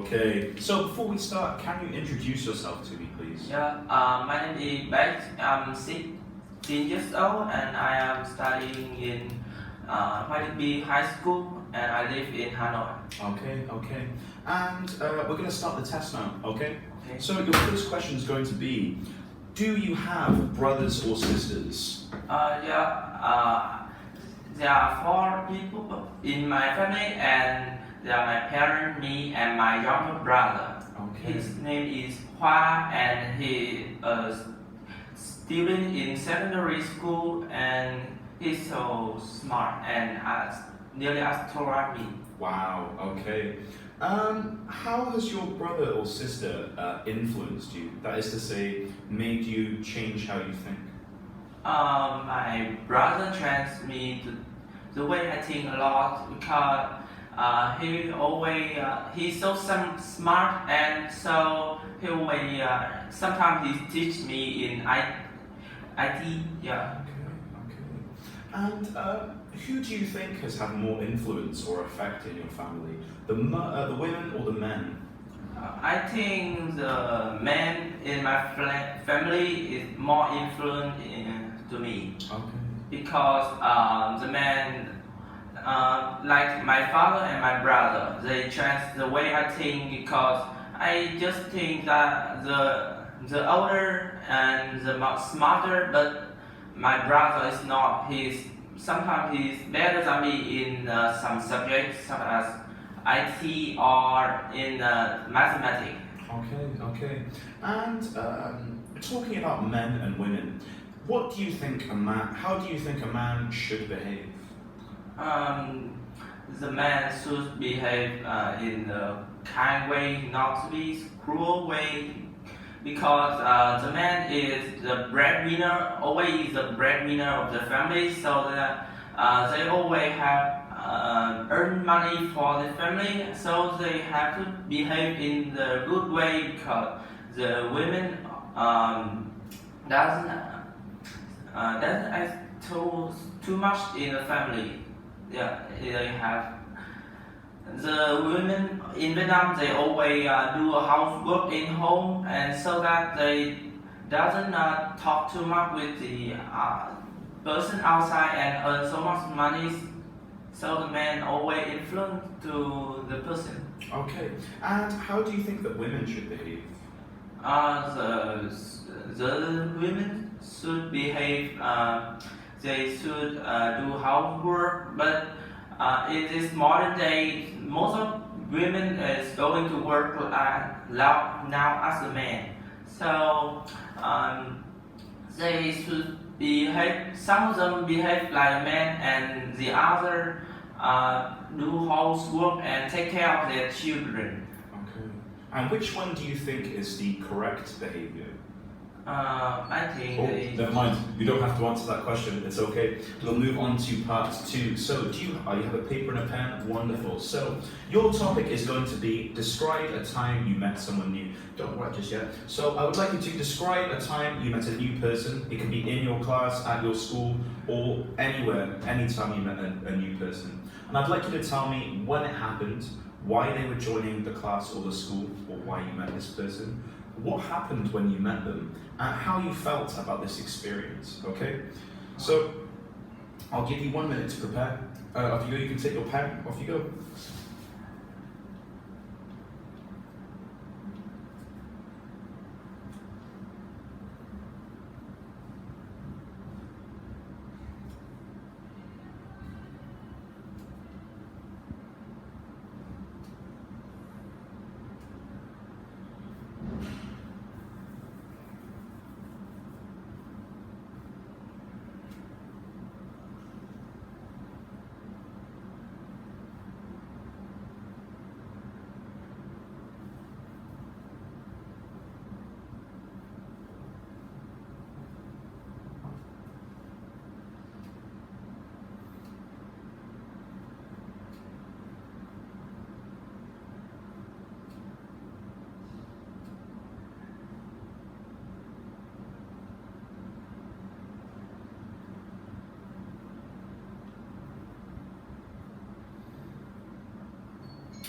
Okay, so before we start, can you introduce yourself to me, please? Yeah, my name is Bách. I'm 16 years old and I am studying in VQ2 High School and I live in Hanoi. Okay. And we're going to start the test now, okay? Okay. So your first question is going to be, do you have brothers or sisters? There are 4 people in my family and they are my parents, me and my younger brother. Okay. His name is Hoa and he is student in secondary school and he's so smart and nearly as tall as me. Wow, okay. How has your brother or sister influenced you? That is to say, made you change how you think? My brother changed me to the way I think a lot because he's so smart and so he always sometimes he teach me in IT. Yeah. Okay. And who do you think has had more influence or effect in your family? The women or the men? I think the man in my family is more influent to me. Okay. Because the man, like my father and my brother, they change the way I think because I just think that the older and the smarter, but my brother is not. Sometimes he's better than me in some subjects such as IT or in mathematics. Okay. And talking about men and women, what do you think how do you think a man should behave? The man should behave in a kind way, not be cruel way, because the man is the breadwinner, always the breadwinner of the family, so that they always have earn money for the family, so they have to behave in the good way because the women doesn't act too much in the family. Yeah, they have the women in Vietnam. They always do a housework in home, and so that they doesn't talk too much with the person outside and earn so much money. So the man always influence to the person. Okay. And how do you think that women should behave? The women should behave. They should do housework, but in this modern day, most of women is going to work now as a man. So they should behave. Some of them behave like a man, and the other do housework and take care of their children. Okay. And which one do you think is the correct behavior? I think. Never mind. You don't have to answer that question. It's okay. We'll move on to part 2. So, you have a paper and a pen? Wonderful. So, your topic is going to be describe a time you met someone new. Don't worry just yet. So, I would like you to describe a time you met a new person. It can be in your class, at your school, or anywhere, anytime you met a new person. And I'd like you to tell me when it happened, why they were joining the class or the school, or why you met this person. What happened when you met them, and how you felt about this experience, okay? So, I'll give you 1 minute to prepare. Off you go, you can take your pen, off you go.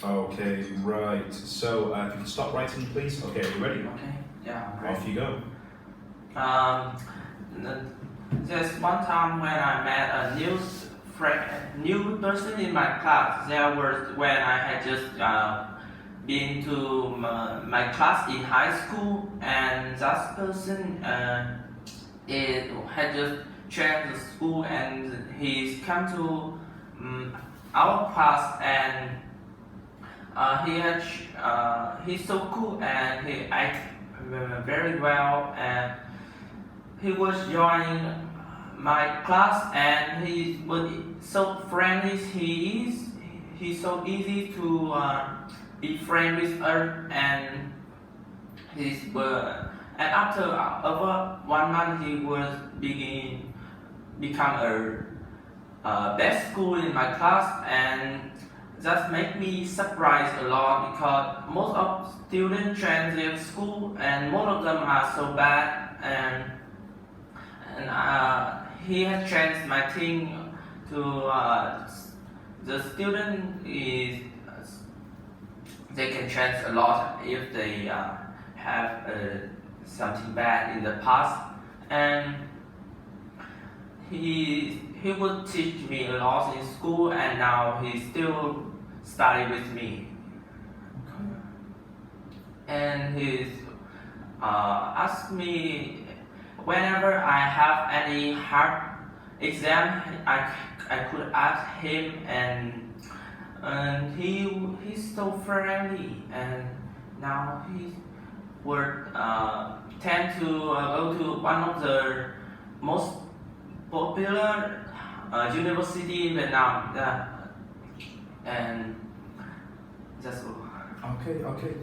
Okay, right. So if you can stop writing, please. Okay, are you ready? Okay. Yeah. Right. Off you go. There's one time when I met a new person in my class. There was when I had just been to my class in high school, and that person it had just joined the school, and he's come to our class, and he's so cool, and he acts very well, and he was joining my class, and he was so friendly. He's so easy to be friend with us, and and after over 1 month he was become a best school in my class, and that made me surprised a lot because most of students change their school, and most of them are so bad, and he has changed my thing to the student is they can change a lot if they have something bad in the past, and he would teach me a lot in school, and now he still study with me. And he asked me whenever I have any hard exam, I could ask him, and he's so friendly, and now he would tend to go to one of the most popular university in Vietnam, and that's all. Okay.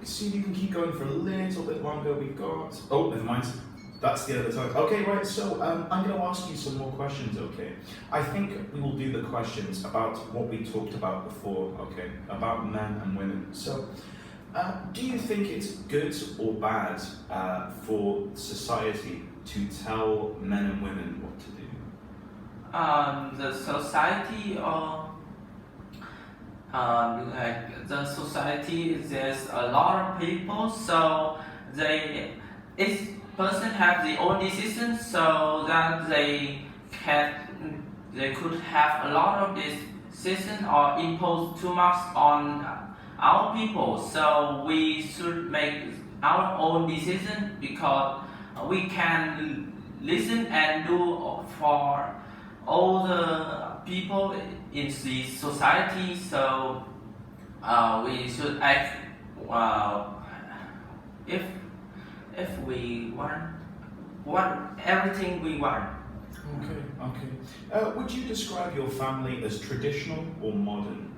See if you can keep going for a little bit longer. We've got. Oh, never mind. That's the other time. Okay, right. So I'm going to ask you some more questions. Okay. I think we will do the questions about what we talked about before. Okay, about men and women. So, do you think it's good or bad for society to tell men and women what to do? The society or like the society, there's a lot of people, so each person have their own decisions, so that they could have a lot of decision or impose too much on our people. So we should make our own decision because we can listen and do for all the people in the society. So we should act if we want everything we want. Okay. Would you describe your family as traditional or modern?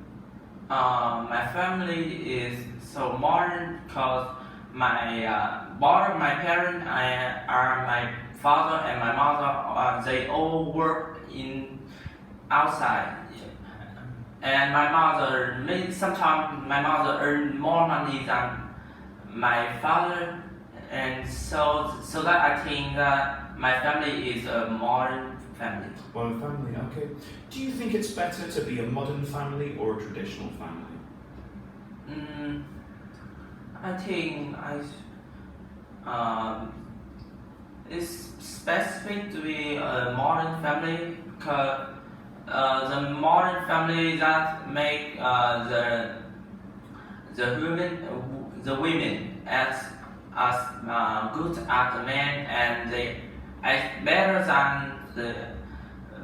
My family is so modern because both my parents are my father and my mother. They all work in outside, and my mother sometimes my mother earn more money than my father, and so that I think that my family is a modern family. Modern family, okay. Do you think it's better to be a modern family or a traditional family? I think it's specific to be a modern family because the modern family that make the women as good as the men, and they act better than the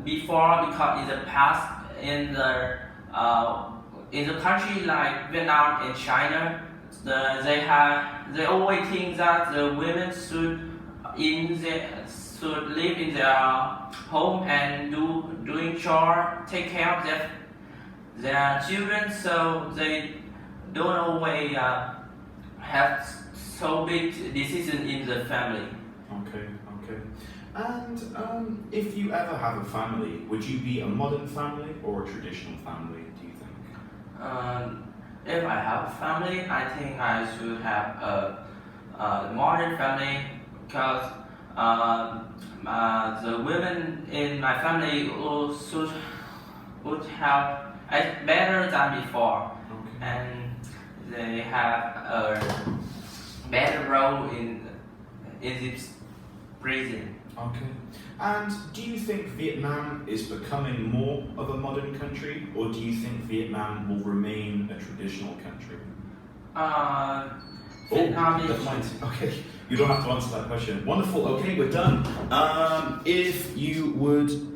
before, because in the past in the country like Vietnam and China, they always think that the women should live in their home and doing chore, take care of their children, so they don't always have so big decision in the family. Okay. And if you ever have a family, would you be a modern family or a traditional family, do you think? If I have a family, I think I should have a modern family because the women in my family would have act better than before. and they have a better role in Egypt's prison. Okay. And do you think Vietnam is becoming more of a modern country, or do you think Vietnam will remain a traditional country? Vietnam is never mind. Okay, you don't have to answer that question. Wonderful. Okay, we're done. If you would